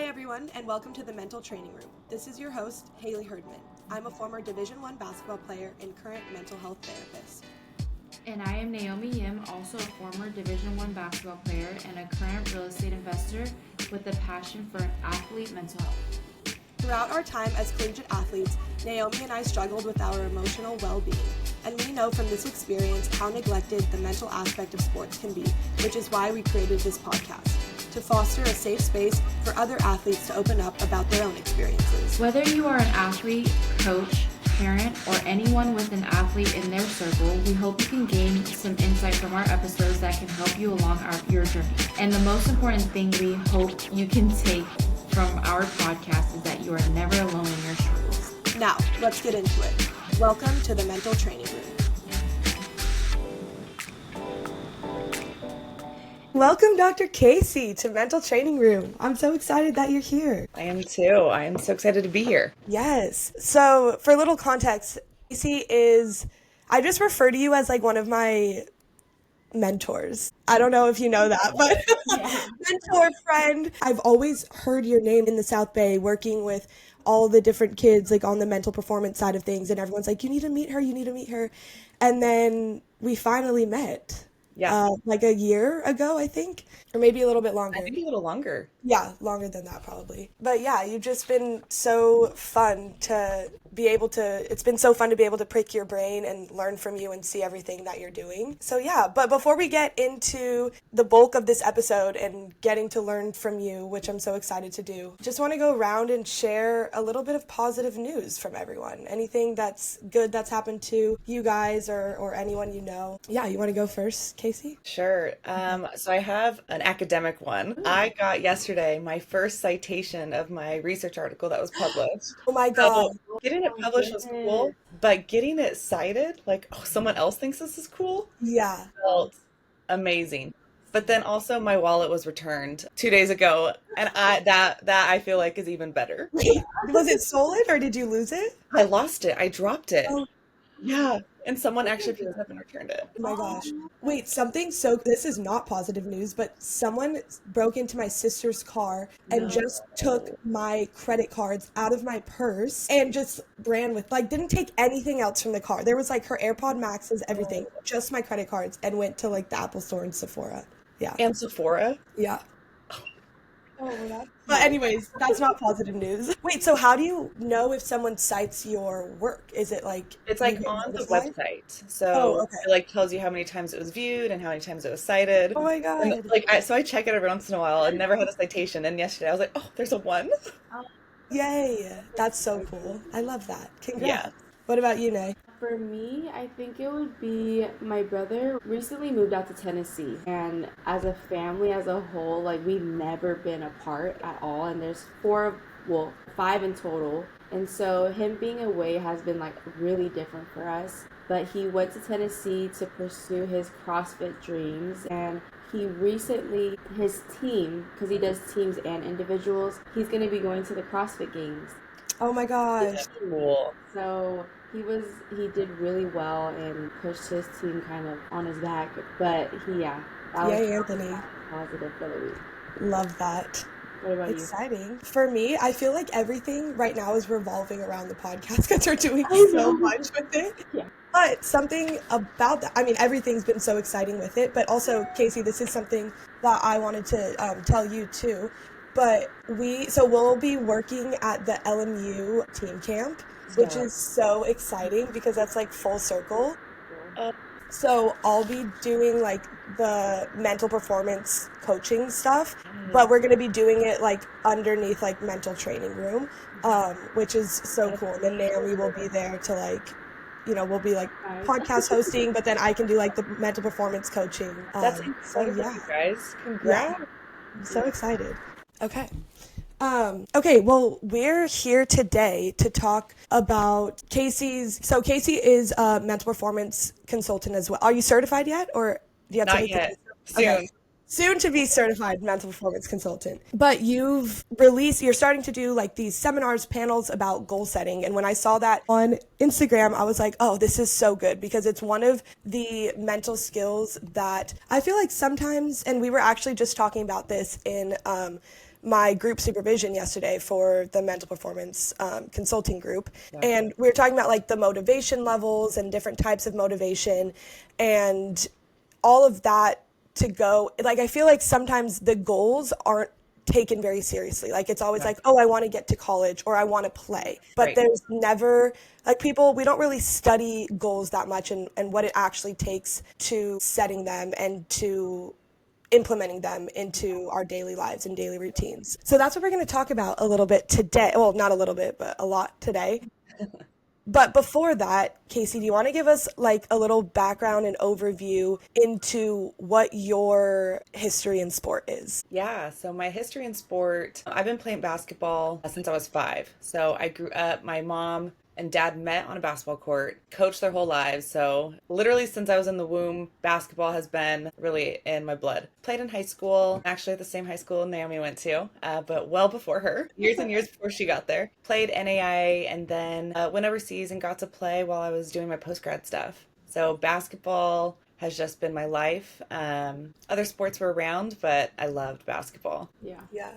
everyone, and welcome to the Mental Training Room. This is your host, Haley Herdman. I'm a former Division I basketball player and current mental health therapist. And I am Naomi Yim, also a former Division I basketball player and a current real estate investor with a passion for athlete mental health. Throughout our time as collegiate athletes, Naomi and I struggled with our emotional well-being, and we know from this experience how neglected the mental aspect of sports can be, which is why we created this podcast, to foster a safe space for other athletes to open up about their own experiences. Whether you are an athlete, coach, parent, or anyone with an athlete in their circle, we hope you can gain some insight from our episodes that can help you along your journey. And the most important thing we hope you can take from our podcast is that you are never alone in your struggles. Now, let's get into it. Welcome to the Mental Training Room. Welcome, Dr. Kasey, to Mental Training Room. I'm so excited that you're here. I am too. I am so excited to be here. Yes. So, for a little context, Kasey is, I just refer to you as like one of my mentors. I don't know if you know that, but mentor, friend. I've always heard your name in the South Bay working with all the different kids like on the mental performance side of things, and everyone's like, you need to meet her, you need to meet her. And then we finally met. Yeah. Like a year ago, I think, or maybe a little bit longer. I think a little longer. Yeah, longer than that probably. But yeah, you've just been so fun to be able to, it's been so fun to be able to prick your brain and learn from you and see everything that you're doing. So yeah, but before we get into the bulk of this episode and getting to learn from you, which I'm so excited to do, just want to go around and share a little bit of positive news from everyone. Anything that's good that's happened to you guys or anyone you know. Yeah, you want to go first, Kasey? Sure. So I have an academic one. I got yesterday my first citation of my research article that was published. Oh my God. So getting it published was cool, but getting it cited, like, oh, someone else thinks this is cool, Yeah. felt amazing. But then also my wallet was returned 2 days ago, and that I feel like is even better. Wait, was it stolen or did you lose it? I lost it. I dropped it. Oh. Yeah. And someone actually picked it up and returned it. Oh my gosh. Wait, this is not positive news, but someone broke into my sister's car and just took my credit cards out of my purse and just ran with, like, didn't take anything else from the car. There was like her AirPod Maxes, everything, just my credit cards, and went to like the Apple store and Sephora. Yeah. And Sephora? Yeah. Oh my God. But anyways, that's not positive news. Wait, so how do you know if someone cites your work? Is it like... It's like on the website. So okay. It like tells you how many times it was viewed and how many times it was cited. Oh my God. And, so I check it every once in a while. I never had a citation. And yesterday I was like, oh, there's a 1. Yay. That's so cool. I love that. Congrats. Yeah. What about you, Nay? For me, I think it would be my brother recently moved out to Tennessee, and as a family as a whole, like, we've never been apart at all, and there's 5 in total, and so him being away has been like really different for us. But he went to Tennessee to pursue his CrossFit dreams, and he recently, his team, because he does teams and individuals, he's going to be going to the CrossFit Games. Oh my gosh. That's cool. So he did really well and pushed his team kind of on his back. But that was Anthony. Positive for the week. Love that. What about Exciting. For me, I feel like everything right now is revolving around the podcast because we're doing so much with it. Yeah. But something about that, I mean, everything's been so exciting with it, but also, Kasey, this is something that I wanted to tell you too. But we'll be working at the LMU team camp, which is so exciting because that's like full circle. So I'll be doing like the mental performance coaching stuff, but we're going to be doing it like underneath like Mental Training Room, which is so cool. And then Naomi will be there to like, we'll be like podcast hosting, but then I can do like the mental performance coaching. That's incredible, you guys. Congrats. Yeah. I'm so excited. Okay. Well, we're here today to talk about Kasey's. So Kasey is a mental performance consultant as well. Are you certified yet, or do you have to Not yet. Soon. Okay. Soon to be certified mental performance consultant. But you're starting to do like these seminars, panels about goal setting. And when I saw that on Instagram, I was like, oh, this is so good, because it's one of the mental skills that I feel like sometimes, and we were actually just talking about this in my group supervision yesterday for the mental performance consulting group. Yeah. And we were talking about like the motivation levels and different types of motivation and all of that to go. Like, I feel like sometimes the goals aren't taken very seriously. Like, it's always like, oh, I want to get to college or I want to play. But Right. there's never, like, we don't really study goals that much and what it actually takes to setting them and to implementing them into our daily lives and daily routines. So that's what we're going to talk about a little bit today. Well, not a little bit, but a lot today. But before that, Kasey, do you want to give us like a little background and overview into what your history in sport is? Yeah, so my history in sport, I've been playing basketball since I was 5. So I grew up, my mom and dad met on a basketball court, coached their whole lives. So literally since I was in the womb, basketball has been really in my blood. Played in high school, actually at the same high school Naomi went to, but well before her, years and years before she got there. Played NAIA and then went overseas and got to play while I was doing my post-grad stuff. So basketball has just been my life. Other sports were around, but I loved basketball. Yeah. Yeah.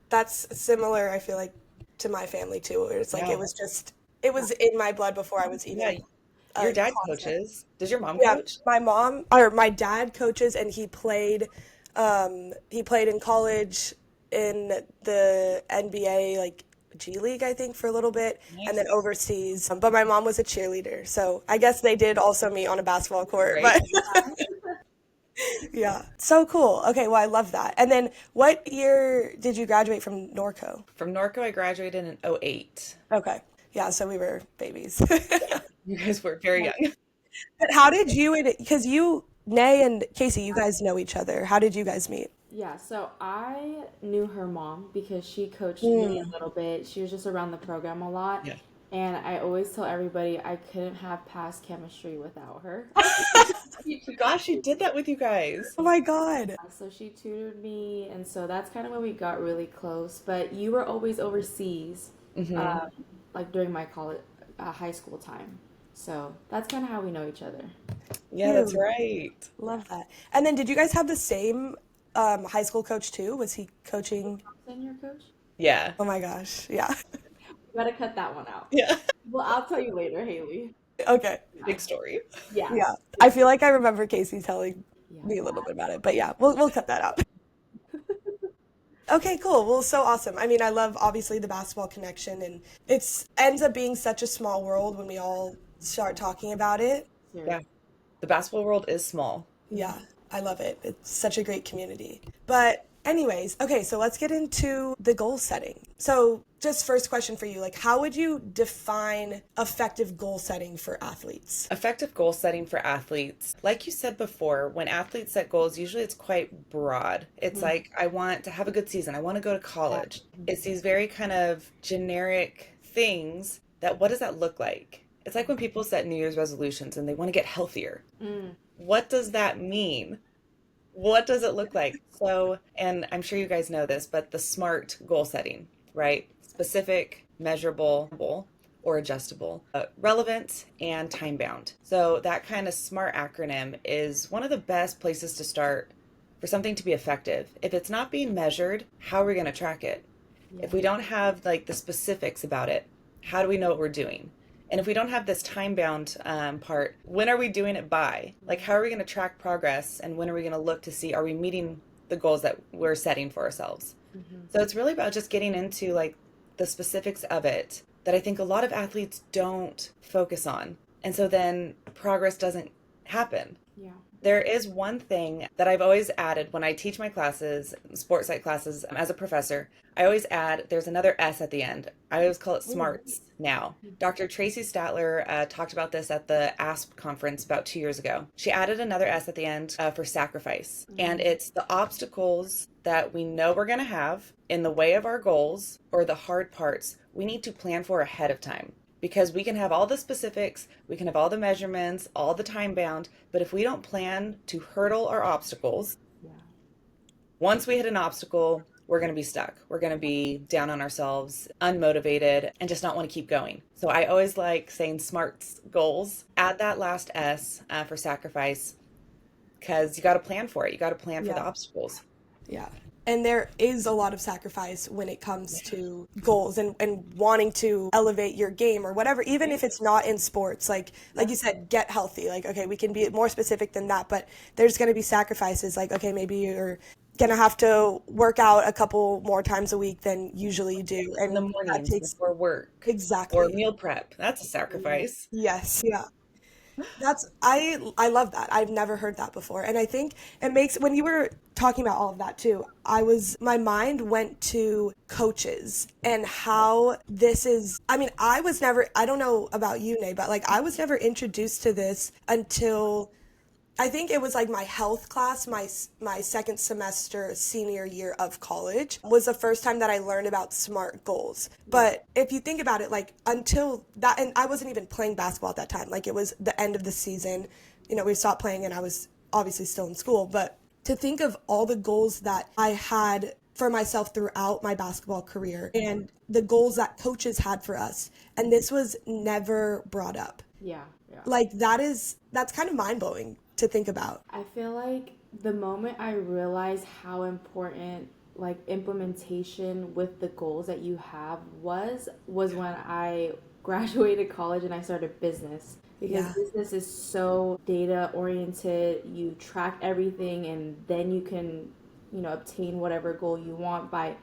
That's similar, I feel like, to my family too, where it's like Yeah. it was in my blood before I was Yeah, even your a dad concept. coaches. Does your mom Yeah, coach? my dad coaches and he played in college in the NBA, like G League, I think, for a little bit, and then Nice. overseas. But my mom was a cheerleader, so I guess they did also meet on a basketball court. Right. But yeah, so cool. Okay, well, I love that. And then what year did you graduate from Norco? From Norco, I graduated in '08. Okay, yeah, so we were babies. You guys were very young. But how did because Nay and Kasey, you guys know each other. How did you guys meet? Yeah, so I knew her mom because she coached me a little bit. She was just around the program a lot. Yeah. And I always tell everybody I couldn't have passed chemistry without her. Gosh, she did that with you guys. Oh my God. So she tutored me, and so that's kind of when we got really close. But you were always overseas, like during my college, high school time. So that's kind of how we know each other. Yeah, that's Cute. right. Love that. And then did you guys have the same high school coach too? Was he coaching? Senior coach? Yeah. Oh my gosh. Yeah. We gotta cut that one out. Yeah. Well, I'll tell you later, Haley. Okay. Big story. Yeah. Yeah. I feel like I remember Kasey telling Yeah. me a little bit about it, but yeah, we'll cut that out. Okay, cool. Well, so awesome. I mean, I love obviously the basketball connection, and it's ends up being such a small world when we all start talking about it. Yeah. The basketball world is small. Yeah, I love it. It's such a great community. But anyways, okay, so let's get into the goal setting. So just first question for you, like how would you define effective goal setting for athletes? Effective goal setting for athletes. Like you said before, when athletes set goals, usually it's quite broad. It's like, I want to have a good season. I want to go to college. It's these very kind of generic things that, what does that look like? It's like when people set New Year's resolutions and they want to get healthier. What does that mean? What does it look like? So, and I'm sure you guys know this, but the SMART goal setting, right? Specific, measurable, or adjustable, relevant, and time bound. So that kind of SMART acronym is one of the best places to start for something to be effective. If it's not being measured, how are we going to track it? If we don't have like the specifics about it, how do we know what we're doing? And if we don't have this time bound part, when are we doing it by? Like, how are we going to track progress? And when are we going to look to see, are we meeting the goals that we're setting for ourselves? So it's really about just getting into like the specifics of it that I think a lot of athletes don't focus on. And so then progress doesn't happen. Yeah. There is one thing that I've always added when I teach my classes, sports psych classes, as a professor. I always add, there's another S at the end. I always call it SMARTS now. Dr. Tracy Statler talked about this at the ASP conference about 2 years ago. She added another S at the end for sacrifice. And it's the obstacles that we know we're going to have in the way of our goals or the hard parts we need to plan for ahead of time. Because we can have all the specifics, we can have all the measurements, all the time bound, but if we don't plan to hurdle our obstacles, once we hit an obstacle, we're going to be stuck. We're going to be down on ourselves, unmotivated, and just not want to keep going. So I always like saying SMARTS goals. Add that last S for sacrifice, because you got to plan for it. You got to plan for the obstacles. Yeah. And there is a lot of sacrifice when it comes to goals and wanting to elevate your game or whatever, even if it's not in sports. Like you said, get healthy. Like, okay, we can be more specific than that, but there's going to be sacrifices. Like, okay, maybe you're going to have to work out a couple more times a week than usually you do. In the And that mornings takes before work or exactly. meal prep. That's a sacrifice. Yes, yeah. That's I love that. I've never heard that before. And I think it makes when you were talking about all of that too, my mind went to coaches and how this is I mean, I don't know about you, Nay, but like I was never introduced to this until I think it was like my health class, my second semester senior year of college was the first time that I learned about SMART goals. But if you think about it, like until that, and I wasn't even playing basketball at that time. Like it was the end of the season, we stopped playing, and I was obviously still in school. But to think of all the goals that I had for myself throughout my basketball career and the goals that coaches had for us, and this was never brought up. Yeah, yeah. Like that's kind of mind blowing to think about. I feel like the moment I realized how important like implementation with the goals that you have was when I graduated college and I started business, because Yeah. business is so data oriented. You track everything and then you can, obtain whatever goal you want by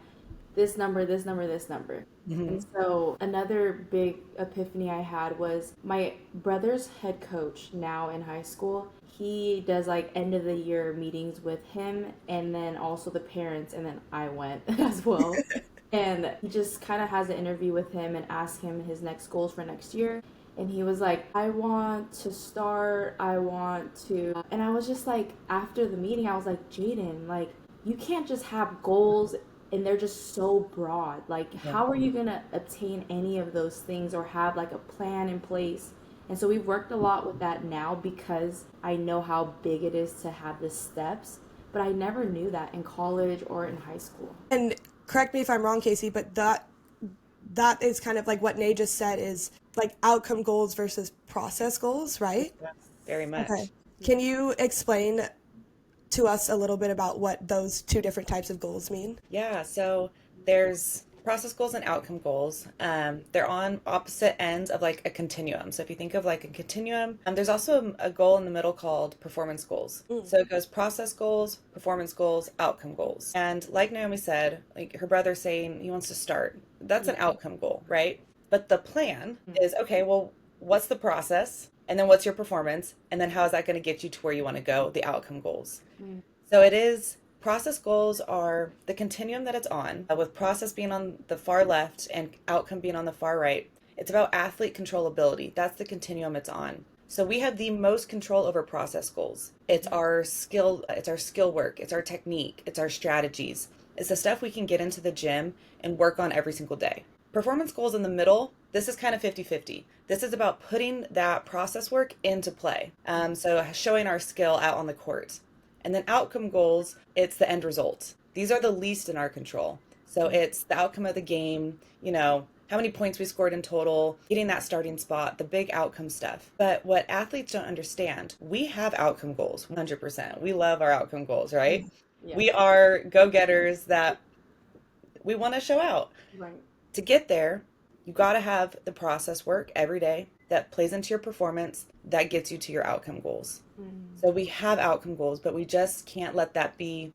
this number, this number, this number. And so another big epiphany I had was my brother's head coach now in high school. He does like end of the year meetings with him and then also the parents, and then I went as well. And he just kind of has an interview with him and asked him his next goals for next year. And he was like, I want to start, and I was just like, after the meeting, I was like, Jaden, like, you can't just have goals and they're just so broad. Like, how are you going to obtain any of those things or have like a plan in place? And so we've worked a lot with that now because I know how big it is to have the steps, but I never knew that in college or in high school. And correct me if I'm wrong, Kasey, but that is kind of like what Nay just said is like outcome goals versus process goals, right? Yes, very much. Okay. Can you explain to us a little bit about what those two different types of goals mean? Yeah, so there's process goals and outcome goals. They're on opposite ends of like a continuum. So if you think of like a continuum, there's also a goal in the middle called performance goals. So it goes process goals, performance goals, outcome goals. And like Naomi said, like her brother's saying he wants to start. That's an outcome goal, right? But the plan is, okay, well, what's the process? And then what's your performance? And then how is that going to get you to where you want to go? The outcome goals. So it is process goals are the continuum that it's on, with process being on the far left and outcome being on the far right. It's about athlete controllability. That's the continuum it's on. So we have the most control over process goals. It's our skill work, it's our technique, it's our strategies. It's the stuff we can get into the gym and work on every single day. Performance goals in the middle, this is kind of 50-50. This is about putting that process work into play. So showing our skill out on the court. And then outcome goals, it's the end result. These are the least in our control. So it's the outcome of the game, how many points we scored in total, getting that starting spot, the big outcome stuff. But what athletes don't understand, we have outcome goals, 100%. We love our outcome goals, right? Yeah. We are go-getters that we want to show out. Right. To get there, you got to have the process work every day that plays into your performance that gets you to your outcome goals. So we have outcome goals, but we just can't let that be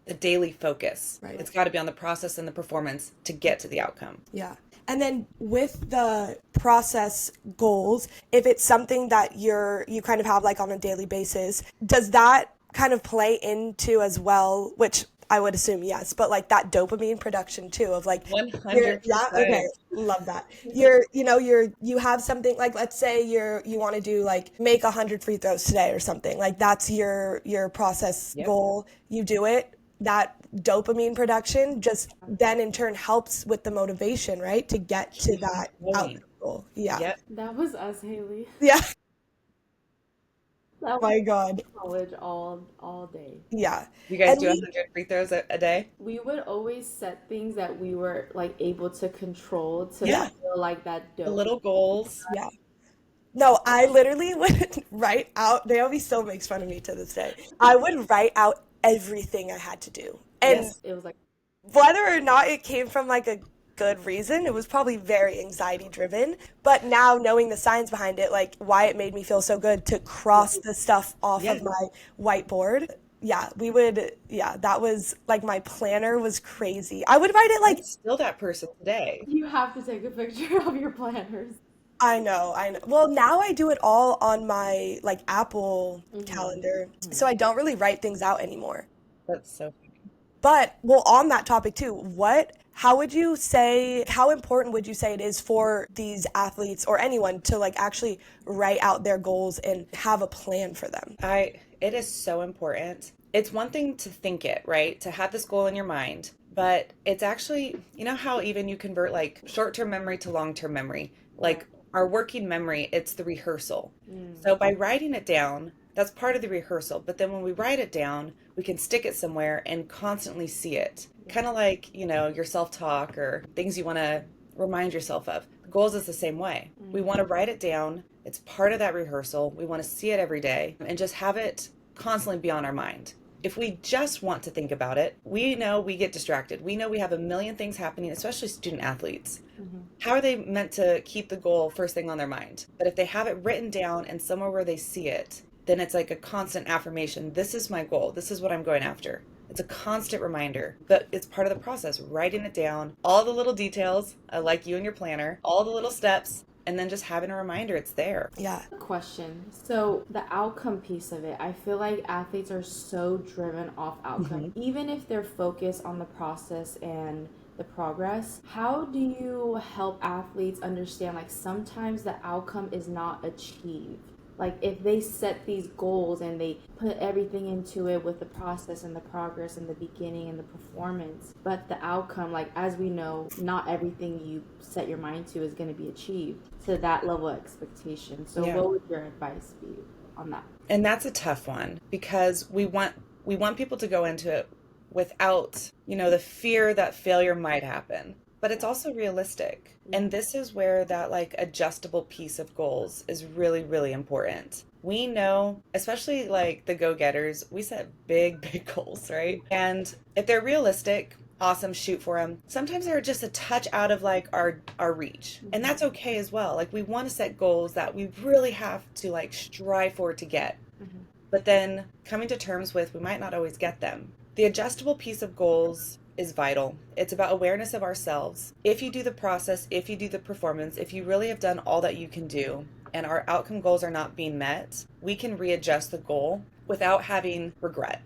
the daily focus. Right. It's got to be on the process and the performance to get to the outcome. Yeah. And then with the process goals, if it's something that you kind of have like on a daily basis, does that kind of play into as well, which I would assume yes, but like that dopamine production too of like 100%. Yeah, okay, love that. You have something like, let's say you want to do like make 100 free throws today or something, like that's your process goal. You do it. That dopamine production just then in turn helps with the motivation, right, to get to that outcome goal. Yeah. Yep. That was us, Haley. Yeah. Oh my God. College all day. Yeah. You guys do 100 free throws a day? We would always set things that we were like able to control to feel like that The little goals. Yeah. No, I literally would write out, Naomi still makes fun of me to this day. I would write out everything I had to do. And Yes. It was like, whether or not it came from like a good reason, it was probably very anxiety driven. But now knowing the science behind it, like why it made me feel so good to cross the stuff off of Yes. my whiteboard. Yeah, we would, yeah, that was like my planner was crazy. I would write it I'm like, still that person today. you have to take a picture of your planners. I know, I know. Well, now I do it all on my like Apple Mm-hmm. calendar. So I don't really write things out anymore. That's so funny. But, well, on that topic too, how would you say, how important would you say it is for these athletes or anyone to like actually write out their goals and have a plan for them? It is so important. It's one thing to think it, right? To have this goal in your mind, but it's actually, you know how even you convert like short-term memory to long-term memory? Like our working memory, it's the rehearsal. So by writing it down, that's part of the rehearsal. But then when we write it down, we can stick it somewhere and constantly see it. Kind of like, your self-talk or things you want to remind yourself of. Goals is the same way. We want to write it down. It's part of that rehearsal. We want to see it every day and just have it constantly be on our mind. If we just want to think about it, we know we get distracted. We know we have a million things happening, especially student athletes. How are they meant to keep the goal first thing on their mind? But if they have it written down and somewhere where they see it, then it's like a constant affirmation. This is my goal. This is what I'm going after. It's a constant reminder, but it's part of the process, writing it down, all the little details, like you and your planner, all the little steps, and then just having a reminder it's there. Yeah. Question. So the outcome piece of it, I feel like athletes are so driven off outcome. Even if they're focused on the process and the progress, how do you help athletes understand like sometimes the outcome is not achieved? Like if they set these goals and they put everything into it with the process and the progress and the beginning and the performance, but the outcome, like as we know, not everything you set your mind to is going to be achieved to that level of expectation. So what would your advice be on that? And that's a tough one because we want people to go into it without, the fear that failure might happen. But it's also realistic. And this is where that like adjustable piece of goals is really, really important. We know, especially like the go-getters, we set big, big goals, right? And if they're realistic, awesome, shoot for them. Sometimes they're just a touch out of like our reach. And that's okay as well. Like we want to set goals that we really have to like strive for to get. But then coming to terms with we might not always get them. The adjustable piece of goals is vital. It's about awareness of ourselves. If you do the process, if you do the performance, if you really have done all that you can do and our outcome goals are not being met, we can readjust the goal without having regret.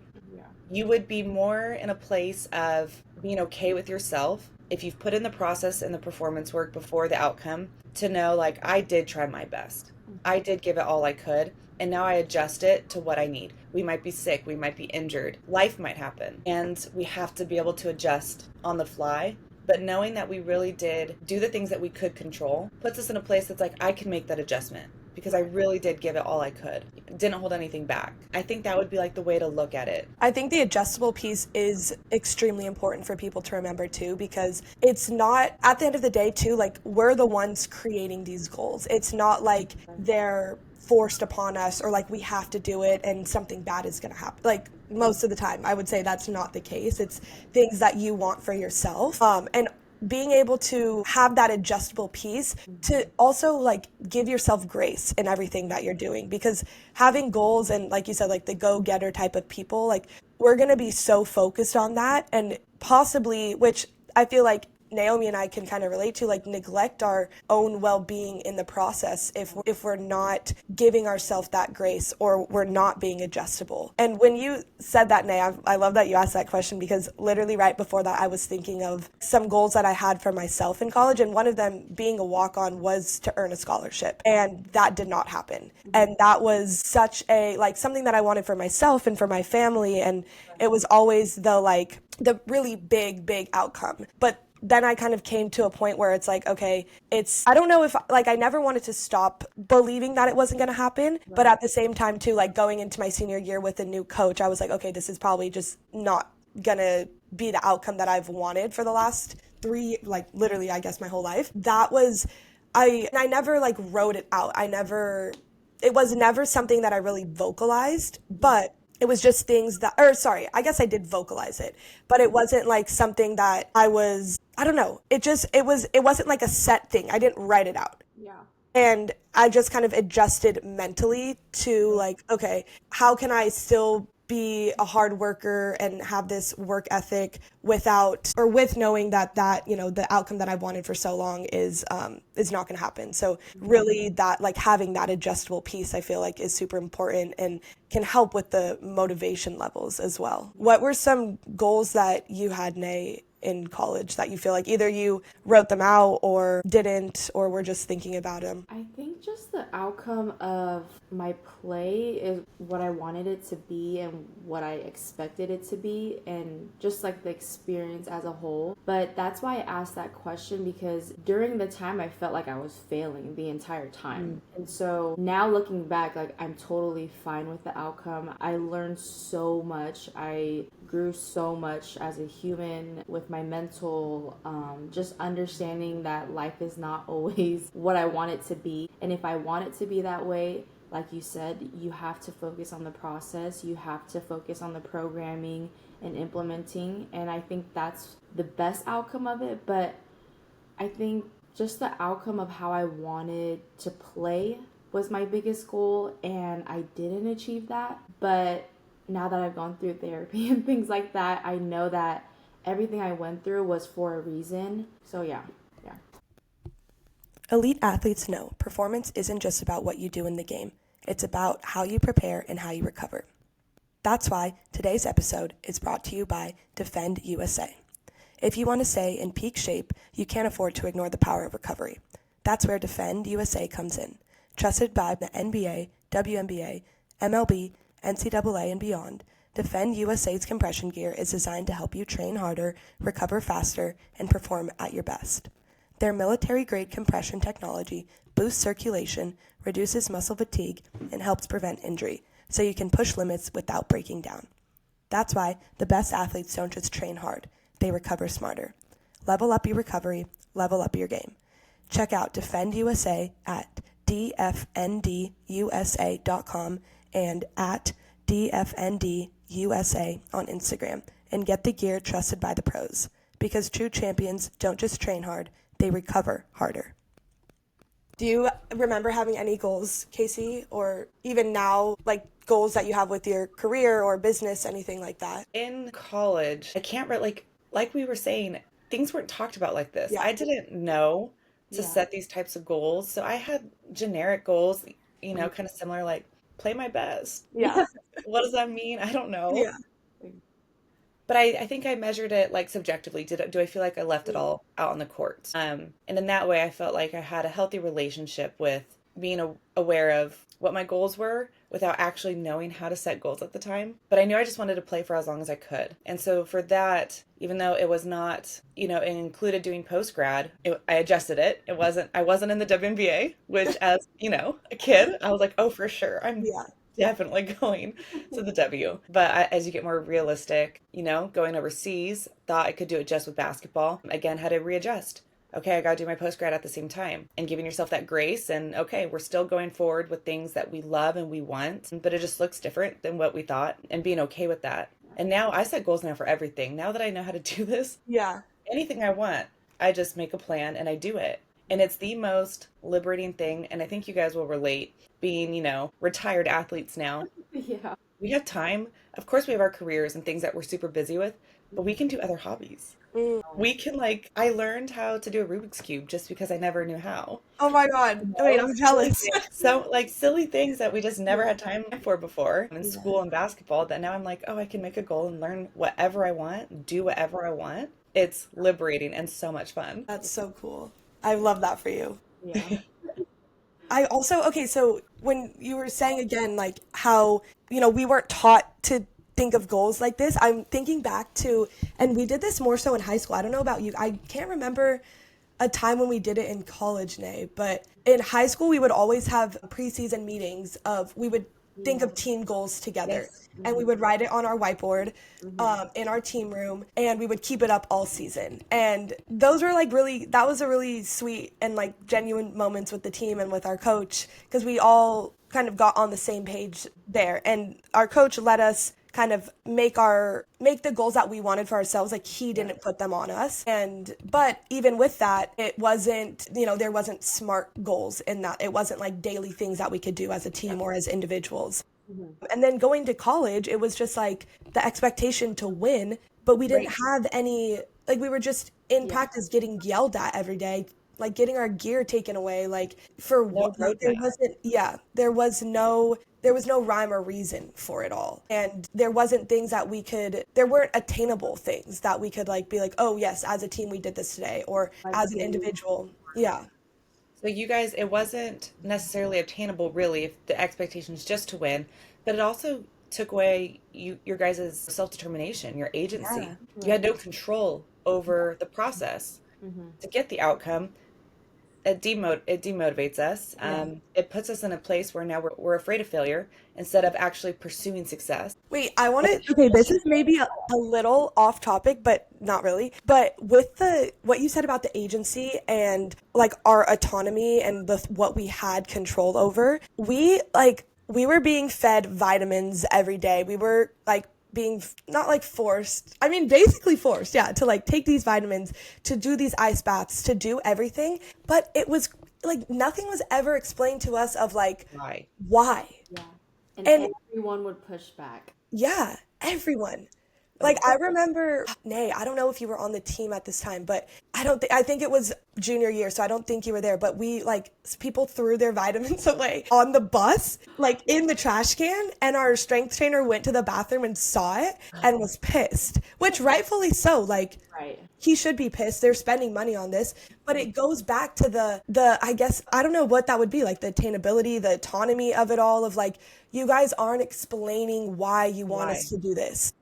You would be more in a place of being okay with yourself if you've put in the process and the performance work before the outcome to know like I did try my best. I did give it all I could. And now I adjust it to what I need. We might be sick, we might be injured, life might happen, and we have to be able to adjust on the fly. But knowing that we really did do the things that we could control puts us in a place that's like, I can make that adjustment because I really did give it all I could. Didn't hold anything back. I think that would be like the way to look at it. I think the adjustable piece is extremely important for people to remember too, because it's not, at the end of the day too, like we're the ones creating these goals. It's not like they're forced upon us or like we have to do it and something bad is going to happen. Like most of the time, I would say that's not the case. It's things that you want for yourself. And being able to have that adjustable piece to also like give yourself grace in everything that you're doing, because having goals and like you said, like the go-getter type of people, like we're going to be so focused on that and possibly, which I feel like Naomi and I can kind of relate to, like neglect our own well-being in the process if we're not giving ourselves that grace or we're not being adjustable. And when you said that, Nay, I love that you asked that question, because literally right before that I was thinking of some goals that I had for myself in college, and one of them being a walk-on was to earn a scholarship, and that did not happen. And that was such a like something that I wanted for myself and for my family, and it was always the really big outcome. But then I kind of came to a point where it's like, okay, I don't know if, like, I never wanted to stop believing that it wasn't going to happen. But at the same time, too, like, going into my senior year with a new coach, I was like, okay, this is probably just not going to be the outcome that I've wanted for the last literally, I guess, my whole life. That was, I never, like, wrote it out. It was never something that I really vocalized, but it was just things that, or sorry, I guess I did vocalize it, but it wasn't like something that I don't know. It wasn't like a set thing. I didn't write it out. Yeah. And I just kind of adjusted mentally to like, okay, how can I still be a hard worker and have this work ethic without, or with knowing that, you know, the outcome that I wanted for so long is not going to happen. So really that, like, having that adjustable piece, I feel like is super important and can help with the motivation levels as well. What were some goals that you had, Nay, in college that you feel like either you wrote them out or didn't, or were just thinking about them? I think just the outcome of my play is what I wanted it to be and what I expected it to be, and just like the experience as a whole. But that's why I asked that question, because during the time I felt like I was failing the entire time. And so now looking back, like, I'm totally fine with the outcome. I learned so much. I grew so much as a human with my mental, just understanding that life is not always what I want it to be. And if I want it to be that way, like you said, you have to focus on the process. You have to focus on the programming and implementing. And I think that's the best outcome of it. But I think just the outcome of how I wanted to play was my biggest goal. And I didn't achieve that. But now that I've gone through therapy and things like that, I know that everything I went through was for a reason. So yeah. Elite athletes know performance isn't just about what you do in the game. It's about how you prepare and how you recover. That's why today's episode is brought to you by Defend USA. If you want to stay in peak shape, you can't afford to ignore the power of recovery. That's where Defend USA comes in. Trusted by the NBA, WNBA, MLB, NCAA, and beyond, Defend USA's compression gear is designed to help you train harder, recover faster, and perform at your best. Their military-grade compression technology boosts circulation, reduces muscle fatigue, and helps prevent injury, so you can push limits without breaking down. That's why the best athletes don't just train hard, they recover smarter. Level up your recovery, level up your game. Check out Defend USA at dfndusa.com and at dfndusa on Instagram, and get the gear trusted by the pros, because true champions don't just train hard, they recover harder. Do you remember having any goals, Kasey, or even now, like goals that you have with your career or business, anything like that? In college, I can't like we were saying, things weren't talked about like this. Yeah. I didn't know to set these types of goals. So I had generic goals, you know, kind of similar, like play my best. Yeah. What does that mean? I don't know. Yeah. But I think I measured it like subjectively. Do I feel like I left it all out on the court? And in that way, I felt like I had a healthy relationship with being aware of what my goals were without actually knowing how to set goals at the time. But I knew I just wanted to play for as long as I could. And so for that, even though it was not, you know, it included doing post-grad, I adjusted it. I wasn't in the WNBA, which as, you know, a kid, I was like, oh, for sure. I'm definitely going to the W. But as you get more realistic, you know, going overseas, thought I could do it just with basketball. Again, had to readjust. Okay, I got to do my post-grad at the same time, and giving yourself that grace. And okay, we're still going forward with things that we love and we want, but it just looks different than what we thought, and being okay with that. And now I set goals now for everything. Now that I know how to do this, anything I want, I just make a plan and I do it. And it's the most liberating thing. And I think you guys will relate, being, you know, retired athletes now. Yeah. We have time. Of course, we have our careers and things that we're super busy with, but we can do other hobbies. We can, like, I learned how to do a Rubik's Cube just because I never knew how. Oh my God. Wait, I'm jealous. So, like, silly things that we just never had time for before in school and basketball, that now I'm like, oh, I can make a goal and learn whatever I want, do whatever I want. It's liberating and so much fun. That's so cool. I love that for you. Yeah. I also, okay, so when you were saying again, like how, you know, we weren't taught to think of goals like this, I'm thinking back to, and we did this more so in high school. I don't know about you. I can't remember a time when we did it in college, Nay, but in high school, we would always have preseason meetings we would think of team goals together. Yes. And we would write it on our whiteboard in our team room, and we would keep it up all season. And those were like really, that was a really sweet and like genuine moments with the team and with our coach, because we all kind of got on the same page there. And our coach let us kind of make the goals that we wanted for ourselves. Like, he didn't put them on us. But even with that, it wasn't, there wasn't smart goals in that. It wasn't like daily things that we could do as a team or as individuals. And then going to college, it was just like the expectation to win, but we didn't have any, like, we were just in practice getting yelled at every day, like getting our gear taken away, like for what there was no rhyme or reason for it all. And there wasn't things that there weren't attainable things that we could like be like, oh yes, as a team we did this today, or as an individual. Yeah. So you guys, it wasn't necessarily obtainable really if the expectation is just to win, but it also took away your guys' self-determination, your agency. Yeah. You had no control over the process to get the outcome. It demotivates us. It puts us in a place where now we're afraid of failure instead of actually pursuing success. Wait, okay, this is maybe a little off topic, but not really. But with what you said about the agency and like our autonomy and what we had control over, we were being fed vitamins every day. We were like being not like forced, I mean basically forced, to like take these vitamins, to do these ice baths, to do everything. But it was like nothing was ever explained to us of like why. Yeah. And everyone would push back. Yeah, everyone. Like, I remember, I don't know if you were on the team at this time, but I think it was junior year, so I don't think you were there, but people threw their vitamins away on the bus, like in the trash can, and our strength trainer went to the bathroom and saw it and was pissed, which rightfully so, like, he should be pissed. They're spending money on this, but it goes back to the I guess, I don't know what that would be, like the attainability, the autonomy of it all, of like, you guys aren't explaining why you want us to do this.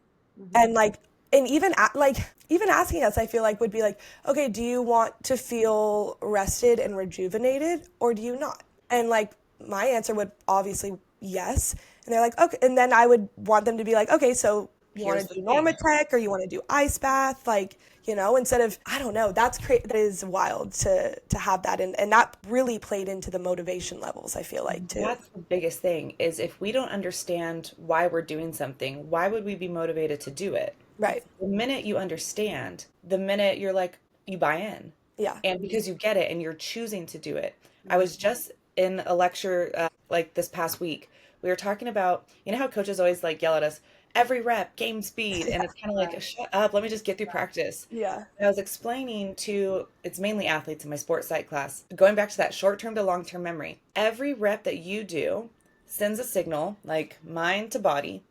And like, and even asking us, I feel like would be like, okay, do you want to feel rested and rejuvenated, or do you not? And like, my answer would obviously yes. And they're like, okay. And then I would want them to be like, okay, so you want to do Normatec, or you want to do ice bath, like, instead of, I don't know, that is wild to have that. And that really played into the motivation levels, I feel like, too. That's the biggest thing, is if we don't understand why we're doing something, why would we be motivated to do it? Right. The minute you understand, the minute you're like, you buy in. Yeah. And because you get it and you're choosing to do it. I was just in a lecture like this past week. We were talking about, how coaches always like yell at us, every rep, game speed. And it's kind of like, shut up, let me just get through practice. Yeah. And I was explaining it's mainly athletes in my sports psych class, going back to that short-term to long-term memory. Every rep that you do sends a signal, like mind to body,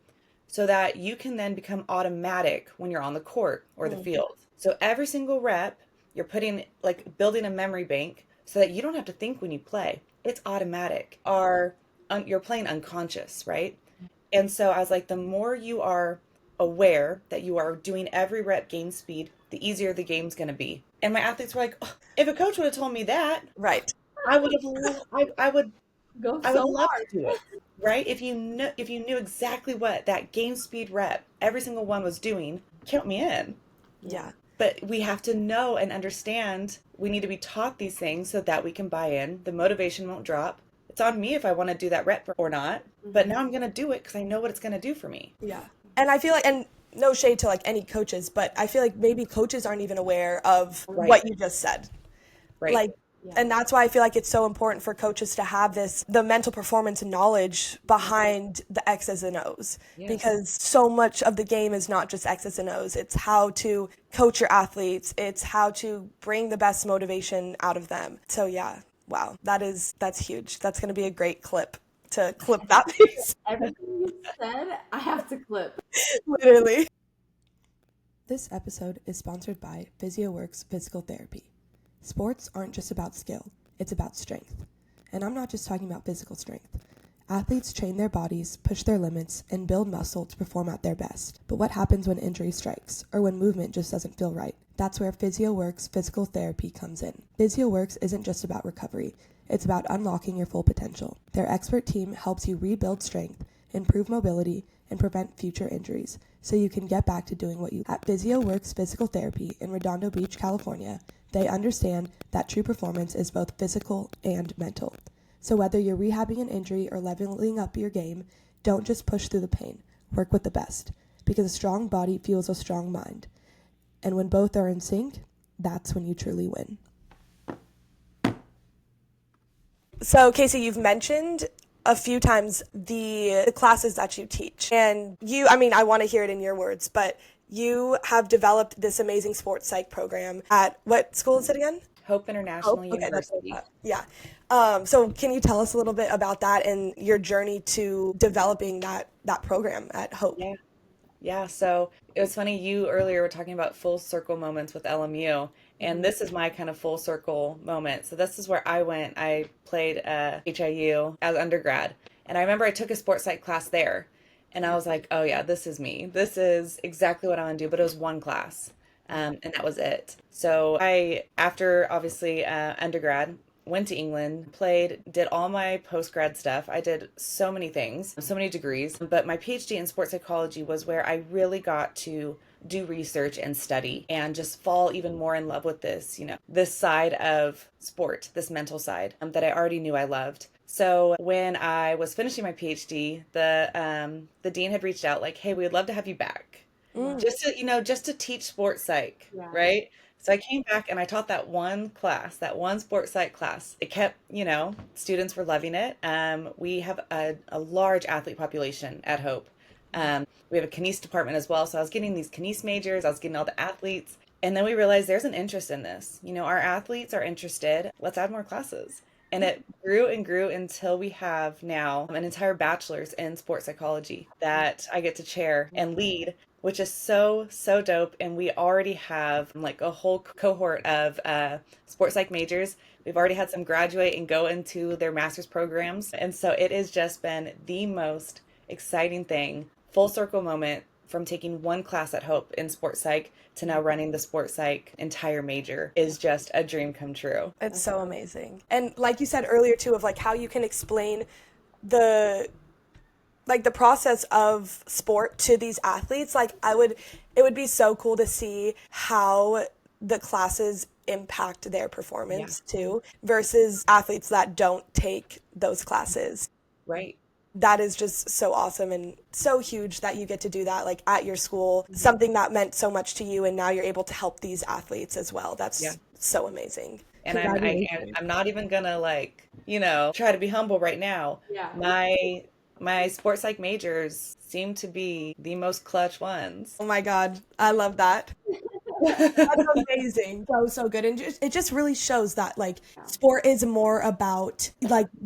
so that you can then become automatic when you're on the court or the field. So every single rep, you're building a memory bank so that you don't have to think when you play. It's automatic. You're playing unconscious, right? And so I was like, the more you are aware that you are doing every rep game speed, the easier the game's going to be. And my athletes were like, oh, if a coach would have told me that, right, I would love hard to do it, right? If you knew exactly what that game speed rep, every single one was doing, count me in. Yeah. But we have to know and understand. We need to be taught these things so that we can buy in. The motivation won't drop. It's on me if I want to do that rep or not. But now I'm going to do it because I know what it's going to do for me. Yeah. And I feel like, and no shade to like any coaches, but I feel like maybe coaches aren't even aware of what you just said. Right. Like, and that's why I feel like it's so important for coaches to have the mental performance knowledge behind the X's and O's. Yes. Because so much of the game is not just X's and O's. It's how to coach your athletes. It's how to bring the best motivation out of them. So yeah. Wow, that's huge. That's going to be a great clip to clip that piece. Everything you said, I have to clip. Literally. This episode is sponsored by PhysioWorks Physical Therapy. Sports aren't just about skill, it's about strength. And I'm not just talking about physical strength. Athletes train their bodies, push their limits, and build muscle to perform at their best. But what happens when injury strikes, or when movement just doesn't feel right? That's where PhysioWorks Physical Therapy comes in. PhysioWorks isn't just about recovery, it's about unlocking your full potential. Their expert team helps you rebuild strength, improve mobility, and prevent future injuries so you can get back to doing what you. At Physio Works Physical Therapy in Redondo Beach, California, they understand that true performance is both physical and mental. So whether you're rehabbing an injury or leveling up your game, don't just push through the pain. Work with the best, because a strong body fuels a strong mind. And when both are in sync, that's when you truly win. So, Kasey, you've mentioned a few times the classes that you teach. And I want to hear it in your words, but you have developed this amazing sports psych program at, what school is it again? Hope International University. Yeah. So can you tell us a little bit about that and your journey to developing that program at Hope? Yeah. So it was funny, you earlier were talking about full circle moments with LMU, and this is my kind of full circle moment. So this is where I went. I played HIU as undergrad, and I remember I took a sports psych class there, and I was like, oh yeah, this is me. This is exactly what I want to do. But it was one class, and that was it. So I, after obviously undergrad, went to England, did all my post-grad stuff. I did so many things, so many degrees, but my PhD in sports psychology was where I really got to do research and study and just fall even more in love with this, this side of sport, this mental side that I already knew I loved. So when I was finishing my PhD, the dean had reached out like, hey, we would love to have you back. Just to teach sports psych, right? So I came back and I taught that one sports psych class. It kept, students were loving it. We have a large athlete population at Hope. We have a kines department as well. So I was getting these kines majors. I was getting all the athletes. And then we realized there's an interest in this. Our athletes are interested. Let's add more classes. And it grew and grew until we have now an entire bachelor's in sports psychology that I get to chair and lead, which is so, so dope. And we already have like a whole cohort of sports psych majors. We've already had some graduate and go into their master's programs. And so it has just been the most exciting thing, full circle moment from taking one class at Hope in sports psych to now running the sports psych entire major is just a dream come true. It's so amazing. And like you said earlier too, of like how you can explain the process of sport to these athletes, it would be so cool to see how the classes impact their performance too, versus athletes that don't take those classes. Right. That is just so awesome and so huge that you get to do that like at your school, something that meant so much to you, and now you're able to help these athletes as well. That's so amazing. And I'm not even gonna try to be humble right now. My sports psych majors seem to be the most clutch ones. Oh my God, I love that. That's amazing. So good. And it just really shows that sport is more about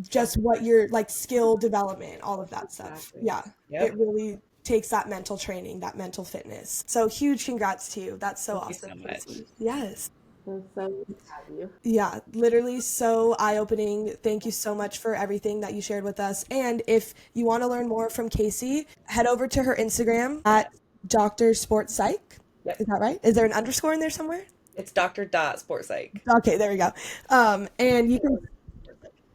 just what your skill development, all of that stuff. Yeah. Yep. It really takes that mental training, that mental fitness. So huge congrats to you. That's so awesome. Thank you so much. Yes. I'm so good to have you. Yeah, literally so eye-opening. Thank you so much for everything that you shared with us. And if you want to learn more from Kasey, head over to her Instagram at Dr. Sports Psych. Yep. Is that right? Is there an underscore in there somewhere? It's Dr.Sportspsych. Okay, there we go. And you can...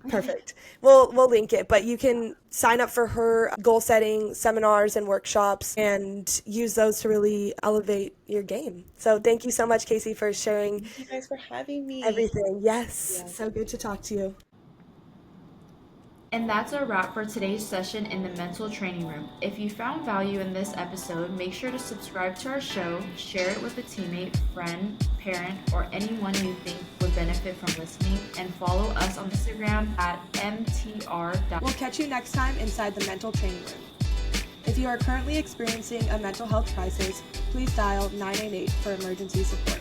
Perfect. We'll link it, but you can sign up for her goal setting seminars and workshops and use those to really elevate your game. So thank you so much, Kasey, for sharing. Thank you guys for having me. Everything. Yes. So good to talk to you. And that's a wrap for today's session in the mental training room. If you found value in this episode, make sure to subscribe to our show, share it with a teammate, friend, parent, or anyone you think would benefit from listening, and follow us on Instagram at mtr. We'll catch you next time inside the mental training room. If you are currently experiencing a mental health crisis, please dial 988 for emergency support.